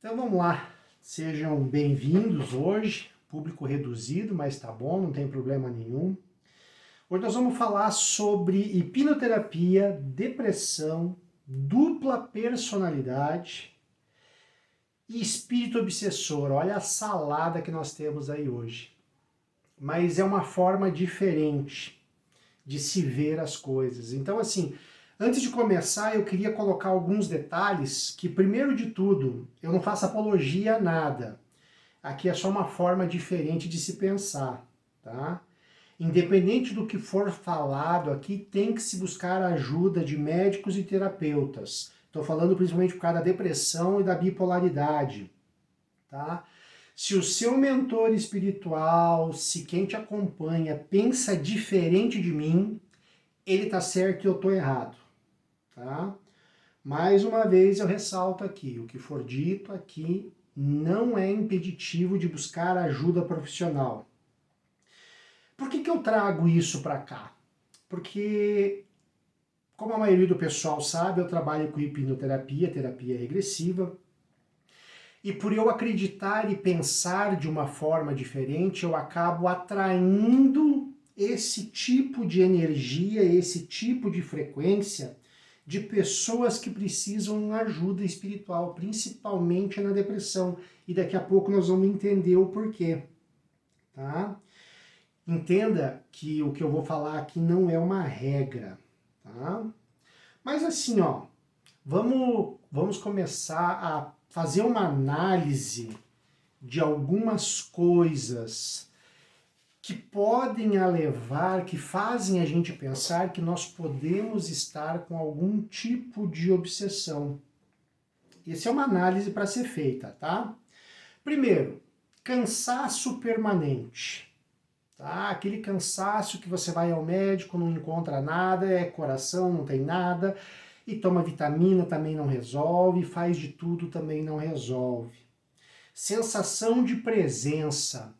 Então vamos lá, sejam bem-vindos hoje, público reduzido, mas tá bom, não tem problema nenhum. Hoje nós vamos falar sobre hipnoterapia, depressão, dupla personalidade e espírito obsessor. Olha a salada que nós temos aí hoje. Mas é uma forma diferente de se ver as coisas. Então assim, antes de começar, eu queria colocar alguns detalhes que, primeiro de tudo, eu não faço apologia a nada. Aqui é só uma forma diferente de se pensar, tá? Independente do que for falado aqui, tem que se buscar a ajuda de médicos e terapeutas. Estou falando principalmente por causa da depressão e da bipolaridade, tá? Se o seu mentor espiritual, se quem te acompanha pensa diferente de mim, ele está certo e eu estou errado. Tá? Mais uma vez eu ressalto aqui, o que for dito aqui não é impeditivo de buscar ajuda profissional. Por que eu trago isso para cá? Porque, como a maioria do pessoal sabe, eu trabalho com hipnoterapia, terapia regressiva, e por eu acreditar e pensar de uma forma diferente, eu acabo atraindo esse tipo de energia, esse tipo de frequência de pessoas que precisam de ajuda espiritual, principalmente na depressão. E daqui a pouco nós vamos entender o porquê. Tá? Entenda que o que eu vou falar aqui não é uma regra. Tá? Mas assim, ó, vamos começar a fazer uma análise de algumas coisas que podem a levar, que fazem a gente pensar que nós podemos estar com algum tipo de obsessão. Essa é uma análise para ser feita, tá? Primeiro, cansaço permanente. Tá? Aquele cansaço que você vai ao médico, não encontra nada, é coração, não tem nada, e toma vitamina, também não resolve, faz de tudo, também não resolve. Sensação de presença.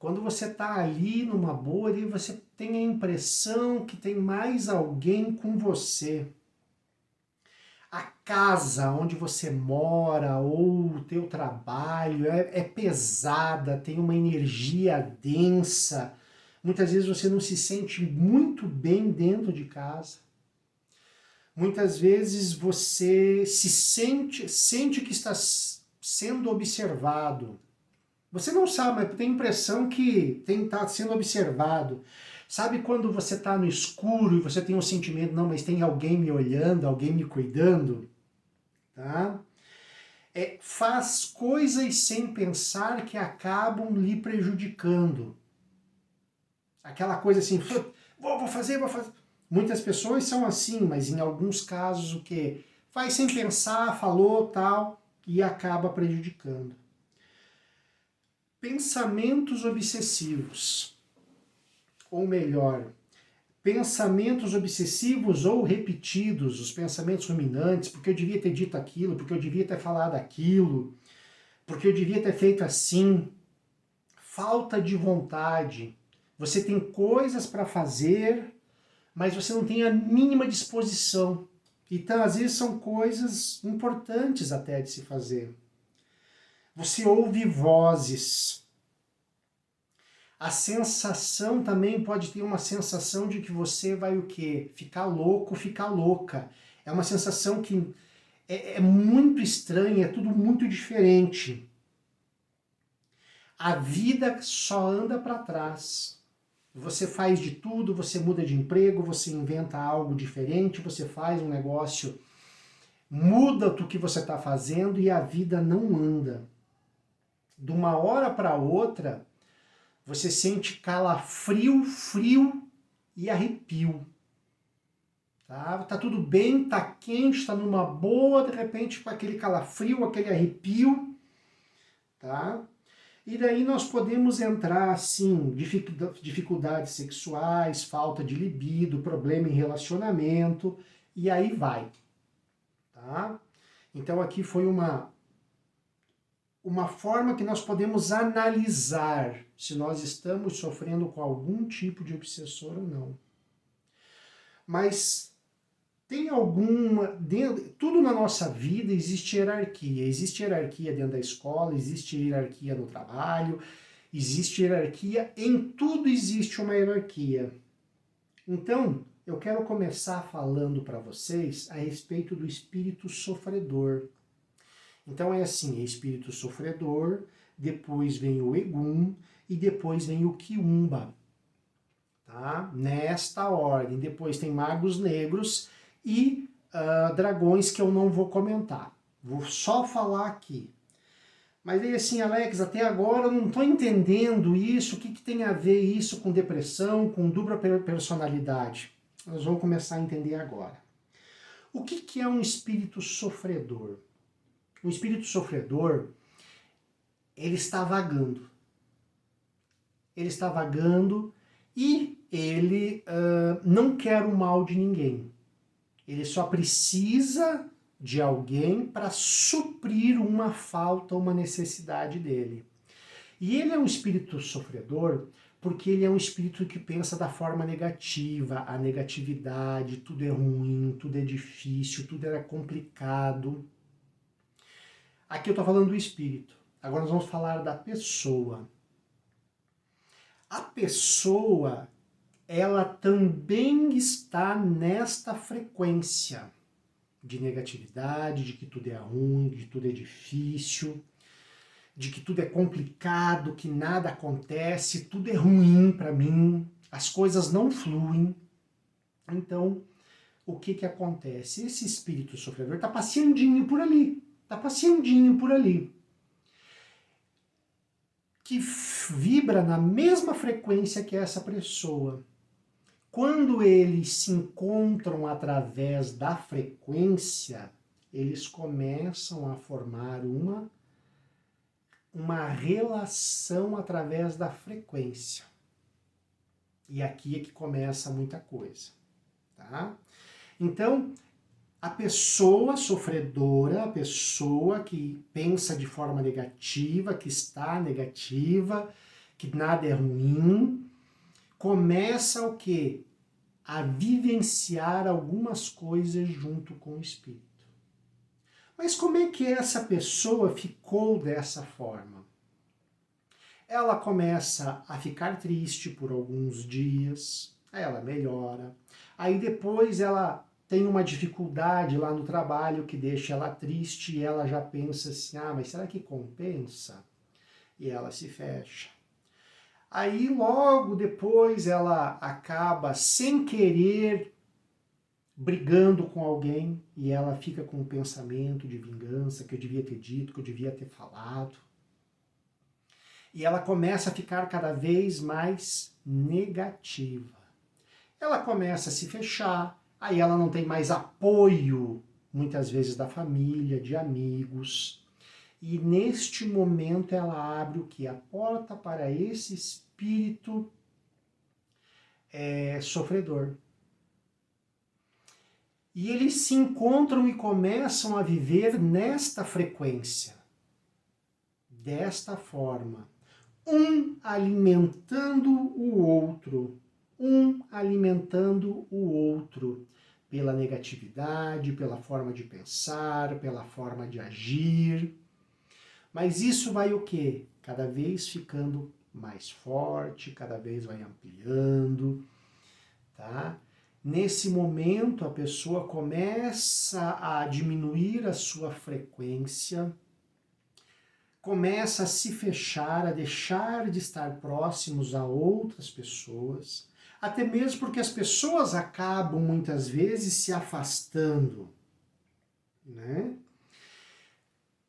Quando você está ali numa boa, você tem a impressão que tem mais alguém com você. A casa onde você mora ou o teu trabalho é pesada, tem uma energia densa. Muitas vezes você não se sente muito bem dentro de casa. Muitas vezes você se sente que está sendo observado. Você não sabe, mas tem a impressão que está sendo observado. Sabe quando você está no escuro e você tem um sentimento, não, mas tem alguém me olhando, alguém me cuidando? Tá? Faz coisas sem pensar que acabam lhe prejudicando. Aquela coisa assim, vou fazer. Muitas pessoas são assim, mas em alguns casos o quê? Faz sem pensar, falou, tal, e acaba prejudicando. Pensamentos obsessivos, ou melhor, pensamentos obsessivos ou repetidos, os pensamentos ruminantes, porque eu devia ter dito aquilo, porque eu devia ter falado aquilo, porque eu devia ter feito assim. Falta de vontade. Você tem coisas para fazer, mas você não tem a mínima disposição. Então, às vezes, são coisas importantes até de se fazer. Você ouve vozes. A sensação também pode ter uma sensação de que você vai o quê? Ficar louco, ficar louca. É uma sensação que é muito estranha, é tudo muito diferente. A vida só anda para trás. Você faz de tudo, você muda de emprego, você inventa algo diferente, você faz um negócio, muda do que você está fazendo e a vida não anda. De uma hora para outra, você sente calafrio, frio e arrepio. Tá tudo bem, tá quente, tá numa boa, de repente com aquele calafrio, aquele arrepio, tá? E daí nós podemos entrar, assim, dificuldades sexuais, falta de libido, problema em relacionamento, e aí vai, tá? Então aqui foi uma forma que nós podemos analisar se nós estamos sofrendo com algum tipo de obsessor ou não. Mas tem alguma... Tudo na nossa vida existe hierarquia. Existe hierarquia dentro da escola, existe hierarquia no trabalho, existe hierarquia, em tudo existe uma hierarquia. Então, eu quero começar falando para vocês a respeito do espírito sofredor. Então é assim, é espírito sofredor, depois vem o Egum e depois vem o Quiumba. Tá? Nesta ordem. Depois tem magos negros e dragões que eu não vou comentar. Vou só falar aqui. Mas aí assim, Alex, até agora eu não estou entendendo isso, o que tem a ver isso com depressão, com dupla personalidade? Nós vamos começar a entender agora. O que é um espírito sofredor? O espírito sofredor, ele está vagando. Ele está vagando e ele não quer o mal de ninguém. Ele só precisa de alguém para suprir uma falta, uma necessidade dele. E ele é um espírito sofredor porque ele é um espírito que pensa da forma negativa, a negatividade, tudo é ruim, tudo é difícil, tudo é complicado. Aqui eu estou falando do espírito. Agora nós vamos falar da pessoa. A pessoa, ela também está nesta frequência de negatividade, de que tudo é ruim, de que tudo é difícil, de que tudo é complicado, que nada acontece, tudo é ruim para mim, as coisas não fluem. Então, o que acontece? Esse espírito sofredor está passeandinho por ali, que vibra na mesma frequência que essa pessoa. Quando eles se encontram através da frequência, eles começam a formar uma relação através da frequência. E aqui é que começa muita coisa, tá? Então, a pessoa sofredora, a pessoa que pensa de forma negativa, que está negativa, que nada é ruim, começa o quê? A vivenciar algumas coisas junto com o espírito. Mas como é que essa pessoa ficou dessa forma? Ela começa a ficar triste por alguns dias, aí ela melhora, aí depois ela tem uma dificuldade lá no trabalho que deixa ela triste e ela já pensa assim, mas será que compensa? E ela se fecha. Aí logo depois ela acaba sem querer brigando com alguém e ela fica com um pensamento de vingança, que eu devia ter dito, que eu devia ter falado. E ela começa a ficar cada vez mais negativa. Ela começa a se fechar, aí ela não tem mais apoio, muitas vezes da família, de amigos. E neste momento ela abre o que? A porta para esse espírito sofredor. E eles se encontram e começam a viver nesta frequência, desta forma. Um alimentando o outro, pela negatividade, pela forma de pensar, pela forma de agir. Mas isso vai o quê? Cada vez ficando mais forte, cada vez vai ampliando, tá? Nesse momento a pessoa começa a diminuir a sua frequência, começa a se fechar, a deixar de estar próximos a outras pessoas, até mesmo porque as pessoas acabam muitas vezes se afastando, né?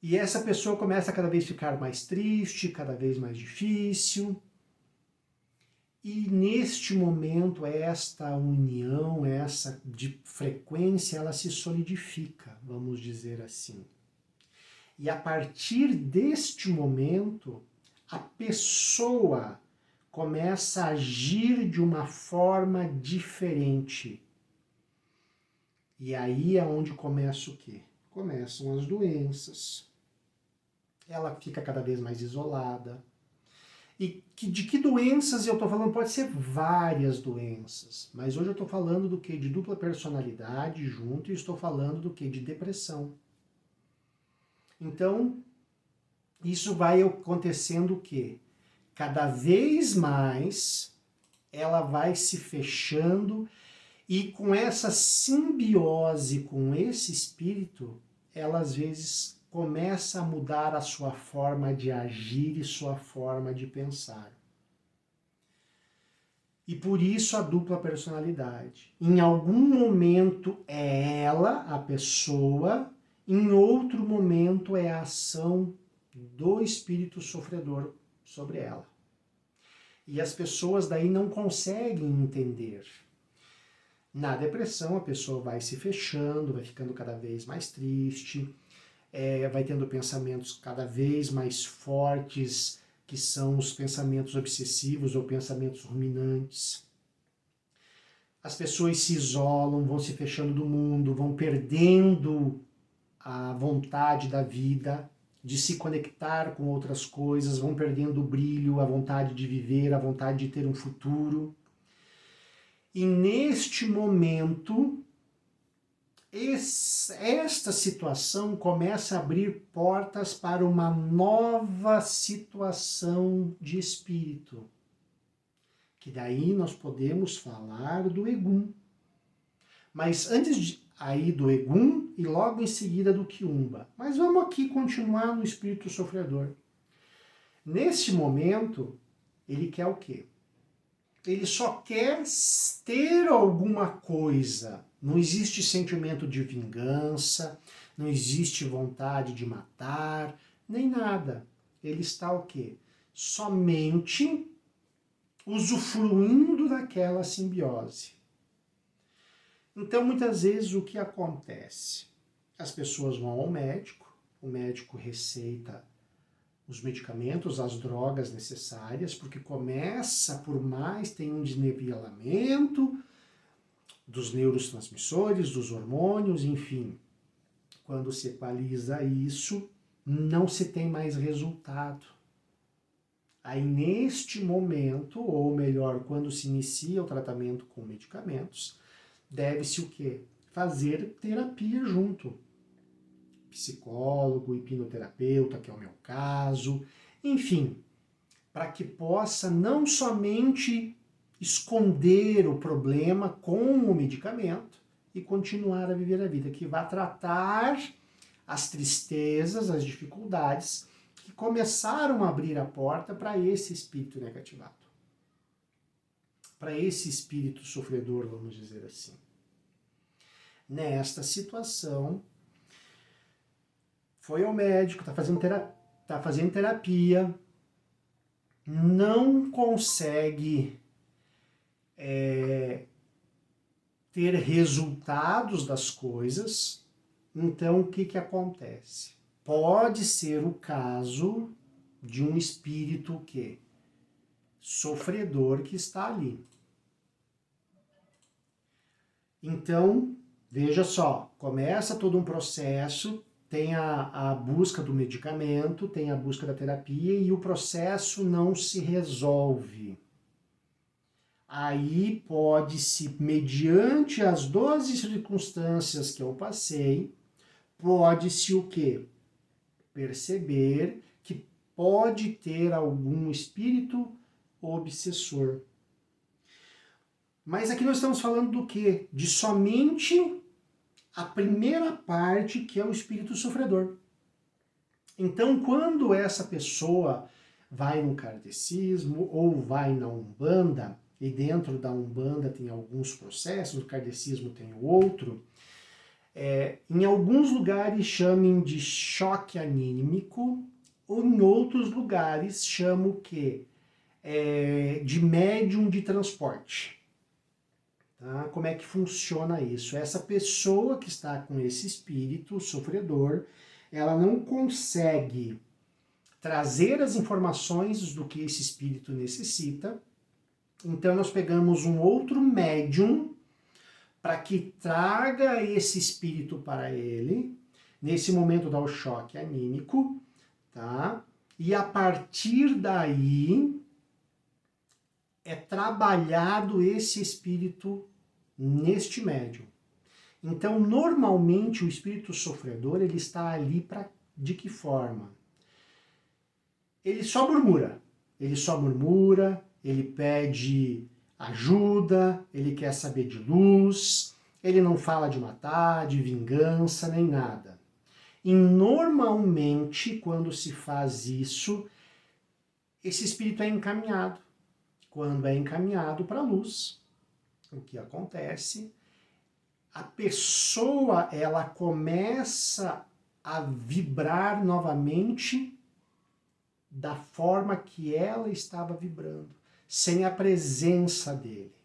E essa pessoa começa a cada vez ficar mais triste, cada vez mais difícil. E neste momento, esta união, essa de frequência, ela se solidifica, vamos dizer assim. E a partir deste momento, a pessoa começa a agir de uma forma diferente. E aí é onde começa o quê? Começam as doenças. Ela fica cada vez mais isolada. E de que doenças eu estou falando? Pode ser várias doenças, mas hoje eu estou falando do que? De dupla personalidade junto, e estou falando do que? De depressão. Então, isso vai acontecendo o quê? Cada vez mais ela vai se fechando, e com essa simbiose com esse espírito, ela às vezes começa a mudar a sua forma de agir e sua forma de pensar. E por isso a dupla personalidade. Em algum momento é ela, a pessoa, em outro momento é a ação do espírito sofredor sobre ela. E as pessoas daí não conseguem entender. Na depressão, a pessoa vai se fechando, vai ficando cada vez mais triste, vai tendo pensamentos cada vez mais fortes, que são os pensamentos obsessivos ou pensamentos ruminantes. As pessoas se isolam, vão se fechando do mundo, vão perdendo a vontade da vida, de se conectar com outras coisas, vão perdendo o brilho, a vontade de viver, a vontade de ter um futuro. E neste momento, esta situação começa a abrir portas para uma nova situação de espírito. Que daí nós podemos falar do Egum. Mas antes aí do Egum e logo em seguida do Quiumba. Mas vamos aqui continuar no espírito sofredor. Neste momento, ele quer o quê? Ele só quer ter alguma coisa. Não existe sentimento de vingança, não existe vontade de matar, nem nada. Ele está o quê? Somente usufruindo daquela simbiose. Então, muitas vezes, o que acontece? As pessoas vão ao médico, o médico receita os medicamentos, as drogas necessárias, porque começa, por mais, tem um desnivelamento dos neurotransmissores, dos hormônios, enfim. Quando se equaliza isso, não se tem mais resultado. Aí, neste momento, ou melhor, quando se inicia o tratamento com medicamentos, deve-se o quê? Fazer terapia junto. Psicólogo, hipnoterapeuta, que é o meu caso, enfim, para que possa não somente esconder o problema com o medicamento e continuar a viver a vida, que vai tratar as tristezas, as dificuldades que começaram a abrir a porta para esse espírito negativado, para esse espírito sofredor, vamos dizer assim. Nesta situação, foi ao médico, está fazendo terapia, não consegue ter resultados das coisas, então o que acontece? Pode ser o caso de um espírito sofredor que está ali. Então, veja só, começa todo um processo, tem a busca do medicamento, tem a busca da terapia e o processo não se resolve. Aí pode-se, mediante as 12 circunstâncias que eu passei, pode-se o quê? Perceber que pode ter algum espírito obsessor. Mas aqui nós estamos falando do quê? De somente a primeira parte, que é o espírito sofredor. Então, quando essa pessoa vai no kardecismo ou vai na Umbanda, e dentro da Umbanda tem alguns processos, no kardecismo tem o outro, em alguns lugares chamem de choque anímico, ou em outros lugares chamam o quê? De médium de transporte. Tá? Como é que funciona isso? Essa pessoa que está com esse espírito sofredor, ela não consegue trazer as informações do que esse espírito necessita. Então nós pegamos um outro médium para que traga esse espírito para ele. Nesse momento dá o choque anímico, tá? E a partir daí é trabalhado esse espírito neste médium. Então, normalmente, o espírito sofredor, ele está ali de que forma? Ele só murmura. Ele só murmura, ele pede ajuda, ele quer saber de luz, ele não fala de matar, de vingança, nem nada. E normalmente, quando se faz isso, esse espírito é encaminhado. Quando é encaminhado para a luz, o que acontece? A pessoa, ela começa a vibrar novamente da forma que ela estava vibrando, sem a presença dele.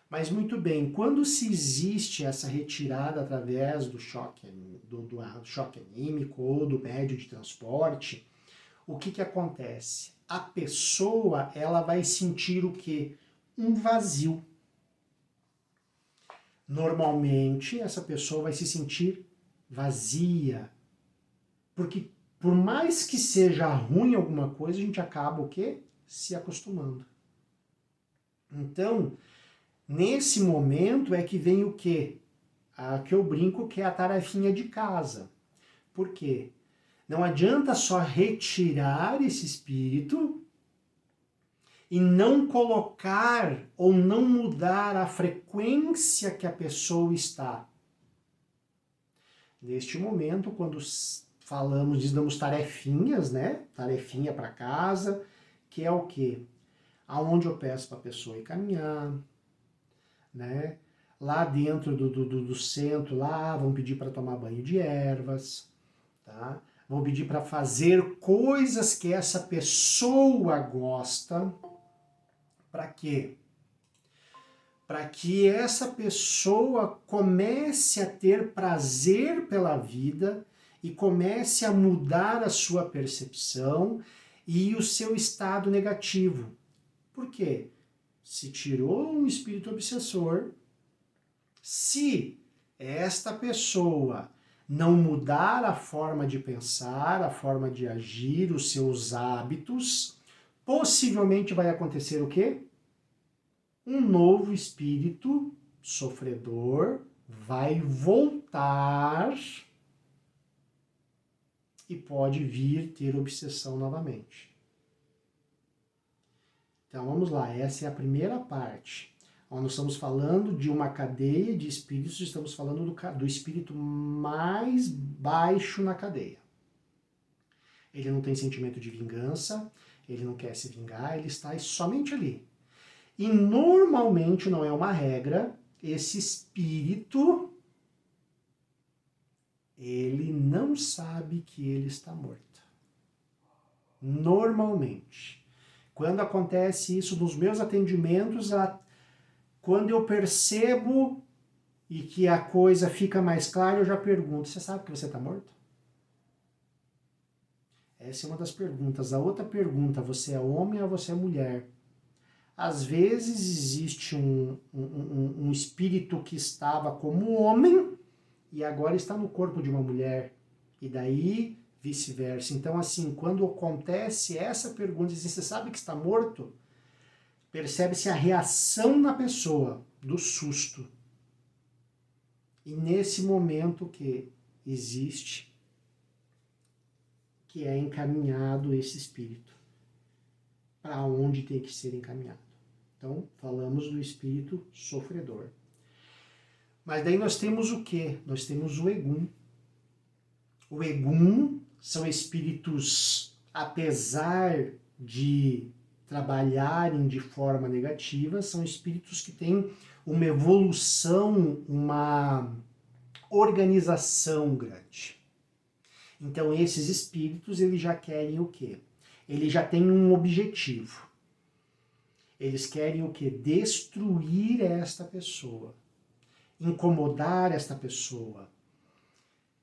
Mas muito bem, quando se existe essa retirada através do choque anímico ou do médio de transporte, o que acontece? A pessoa, ela vai sentir o quê? Um vazio. Normalmente, essa pessoa vai se sentir vazia. Porque por mais que seja ruim alguma coisa, a gente acaba o quê? Se acostumando. Então, nesse momento é que vem o quê? Que eu brinco que é a tarefinha de casa. Por quê? Não adianta só retirar esse espírito e não colocar ou não mudar a frequência que a pessoa está. Neste momento, quando falamos, damos tarefinhas, né? Tarefinha para casa, que é o quê? Aonde eu peço para a pessoa ir caminhar, né? Lá dentro do centro, lá vão pedir para tomar banho de ervas, tá? Vão pedir para fazer coisas que essa pessoa gosta. Para quê? Para que essa pessoa comece a ter prazer pela vida e comece a mudar a sua percepção e o seu estado negativo. Por quê? Se tirou um espírito obsessor, se esta pessoa não mudar a forma de pensar, a forma de agir, os seus hábitos, possivelmente vai acontecer o quê? Um novo espírito sofredor vai voltar e pode vir ter obsessão novamente. Então vamos lá, essa é a primeira parte. Nós estamos falando de uma cadeia de espíritos, estamos falando do espírito mais baixo na cadeia. Ele não tem sentimento de vingança, ele não quer se vingar, ele está somente ali. E normalmente, não é uma regra, esse espírito, ele não sabe que ele está morto. Normalmente. Quando acontece isso nos meus atendimentos, quando eu percebo e que a coisa fica mais clara, eu já pergunto, você sabe que você está morto? Essa é uma das perguntas. A outra pergunta, você é homem ou você é mulher? Às vezes existe um espírito que estava como homem e agora está no corpo de uma mulher. E daí vice-versa. Então, assim, quando acontece essa pergunta, você sabe que está morto? Percebe-se a reação na pessoa, do susto. E nesse momento que existe, que é encaminhado esse espírito para onde tem que ser encaminhado. Então, falamos do espírito sofredor. Mas daí nós temos o quê? Nós temos o Egum. O Egum são espíritos, apesar de trabalharem de forma negativa, são espíritos que têm uma evolução, uma organização grande. Então, esses espíritos, eles já querem o quê? Eles já têm um objetivo. Eles querem o quê? Destruir esta pessoa, incomodar esta pessoa,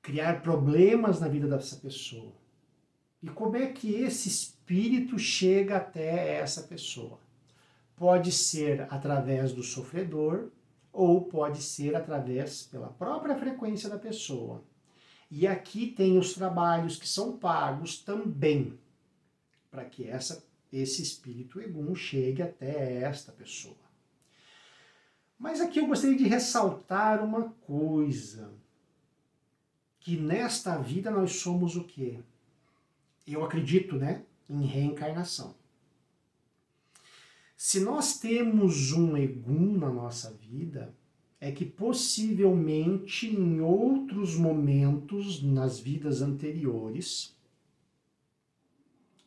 criar problemas na vida dessa pessoa. E como é que esse espírito chega até essa pessoa? Pode ser através do sofredor ou pode ser através pela própria frequência da pessoa. E aqui tem os trabalhos que são pagos também, para que essa esse espírito Egum chegue até esta pessoa. Mas aqui eu gostaria de ressaltar uma coisa, que nesta vida nós somos o quê? Eu acredito, né, em reencarnação. Se nós temos um Egum na nossa vida, é que possivelmente em outros momentos, nas vidas anteriores,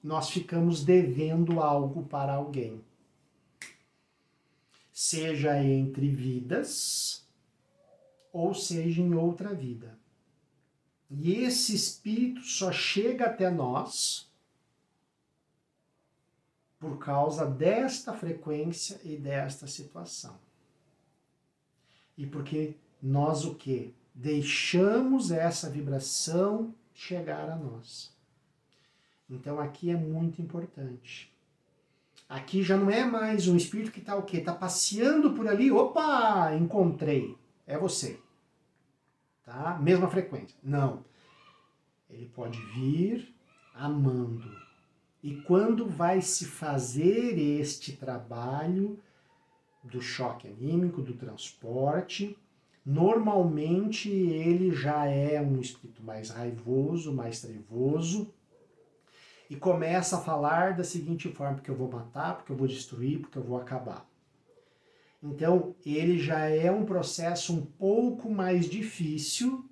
nós ficamos devendo algo para alguém. Seja entre vidas, ou seja em outra vida. E esse espírito só chega até nós por causa desta frequência e desta situação. E porque nós o quê? Deixamos essa vibração chegar a nós. Então aqui é muito importante. Aqui já não é mais um espírito que está o quê? Está passeando por ali, opa, encontrei. É você. Tá? Mesma frequência. Não. Ele pode vir amando. E quando vai se fazer este trabalho do choque anímico, do transporte, normalmente ele já é um espírito mais raivoso, mais trevoso, e começa a falar da seguinte forma: porque eu vou matar, porque eu vou destruir, porque eu vou acabar. Então, ele já é um processo um pouco mais difícil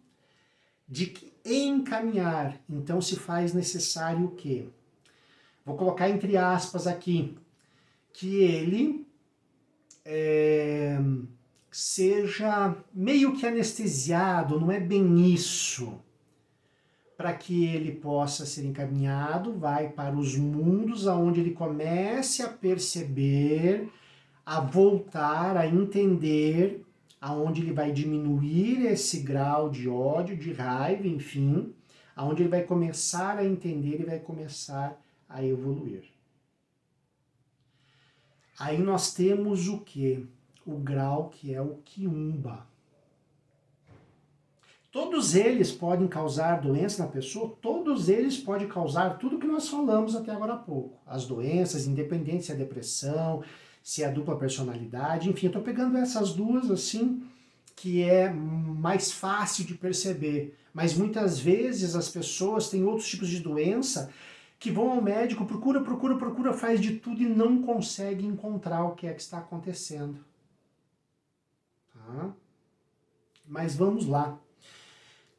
de encaminhar. Então, se faz necessário o quê? Vou colocar entre aspas aqui, que ele seja meio que anestesiado, não é bem isso, para que ele possa ser encaminhado, vai para os mundos onde ele comece a perceber, a voltar, a entender, aonde ele vai diminuir esse grau de ódio, de raiva, enfim, aonde ele vai começar a entender e vai começar a evoluir. Aí nós temos o quê? O grau que é o Quiumba. Todos eles podem causar doença na pessoa, todos eles podem causar tudo que nós falamos até agora há pouco. As doenças, independente se é depressão, se é a dupla personalidade, enfim, eu estou pegando essas duas assim, que é mais fácil de perceber. Mas muitas vezes as pessoas têm outros tipos de doença que vão ao médico, procura, faz de tudo e não consegue encontrar o que é que está acontecendo. Tá? Mas vamos lá.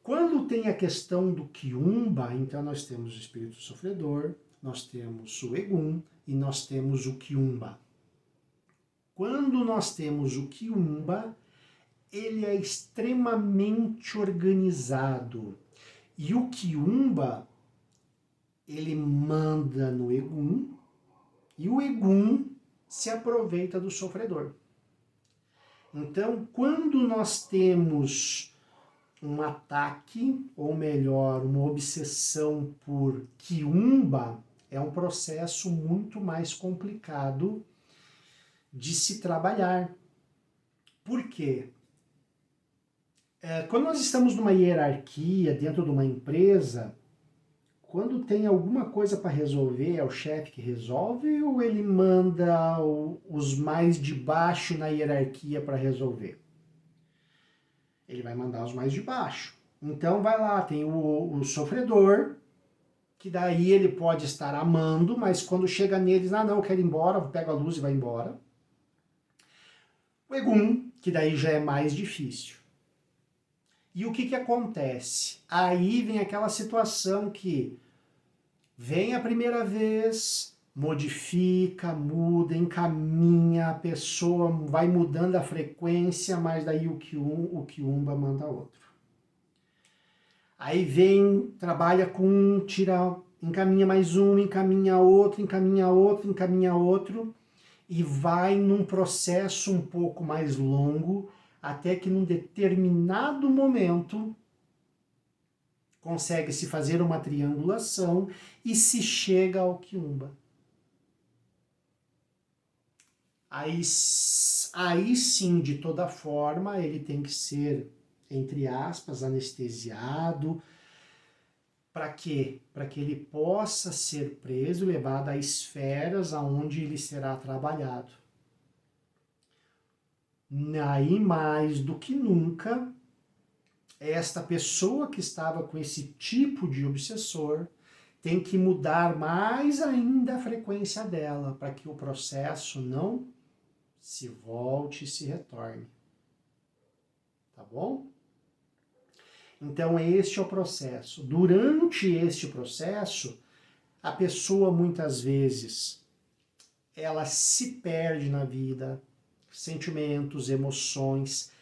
Quando tem a questão do Quiumba, então nós temos o espírito sofredor, nós temos o Egum e nós temos o Quiumba. Quando nós temos o Quiumba, ele é extremamente organizado. E o Quiumba, ele manda no Egum, e o Egum se aproveita do sofredor. Então, quando nós temos um ataque, ou melhor, uma obsessão por Quiumba, é um processo muito mais complicado de se trabalhar. Por quê? Quando nós estamos numa hierarquia, dentro de uma empresa, quando tem alguma coisa para resolver, é o chefe que resolve ou ele manda os mais de baixo na hierarquia para resolver? Ele vai mandar os mais de baixo. Então vai lá, tem o sofredor, que daí ele pode estar amando, mas quando chega neles, não, eu quero ir embora, pega a luz e vai embora. O Egum, que daí já é mais difícil. E o que acontece? Aí vem aquela situação que vem a primeira vez, modifica, muda, encaminha, a pessoa vai mudando a frequência, mas daí o Quiumba manda outro. Aí vem, trabalha com um, tira, encaminha mais um, encaminha outro, e vai num processo um pouco mais longo, até que num determinado momento consegue-se fazer uma triangulação e se chega ao Quiumba. Aí sim, de toda forma, ele tem que ser, entre aspas, anestesiado, Para quê? Para que ele possa ser preso e levado a esferas aonde ele será trabalhado. Aí, mais do que nunca, esta pessoa que estava com esse tipo de obsessor tem que mudar mais ainda a frequência dela para que o processo não se volte e se retorne. Tá bom? Então, este é o processo. Durante este processo, a pessoa muitas vezes ela se perde na vida, sentimentos, emoções,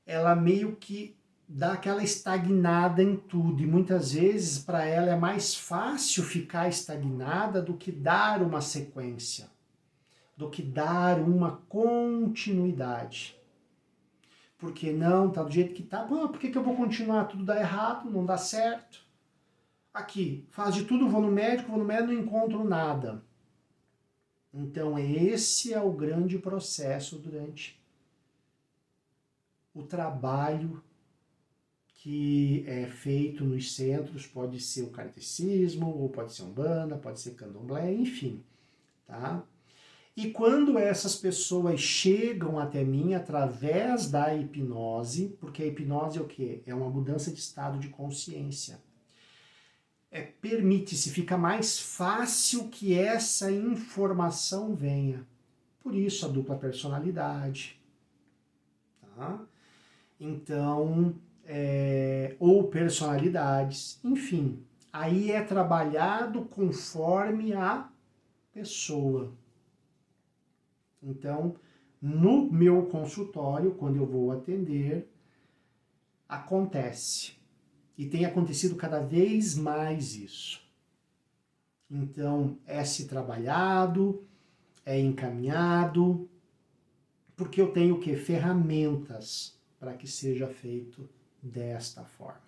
ela meio que dá aquela estagnada em tudo e muitas vezes para ela é mais fácil ficar estagnada do que dar uma sequência, do que dar uma continuidade. Porque não, tá do jeito que tá, por que eu vou continuar? Tudo dá errado, não dá certo. Aqui, faz de tudo, vou no médico, não encontro nada. Então esse é o grande processo durante o trabalho que é feito nos centros, pode ser o kardecismo, ou pode ser umbanda, pode ser candomblé, enfim, tá? E quando essas pessoas chegam até mim através da hipnose, porque a hipnose é o quê? É uma mudança de estado de consciência. Permite-se, fica mais fácil que essa informação venha. Por isso a dupla personalidade, tá? Então, ou personalidades, enfim, aí é trabalhado conforme a pessoa. Então, no meu consultório, quando eu vou atender, acontece. E tem acontecido cada vez mais isso. Então, é se trabalhado, é encaminhado, porque eu tenho o quê? Ferramentas para que seja feito desta forma.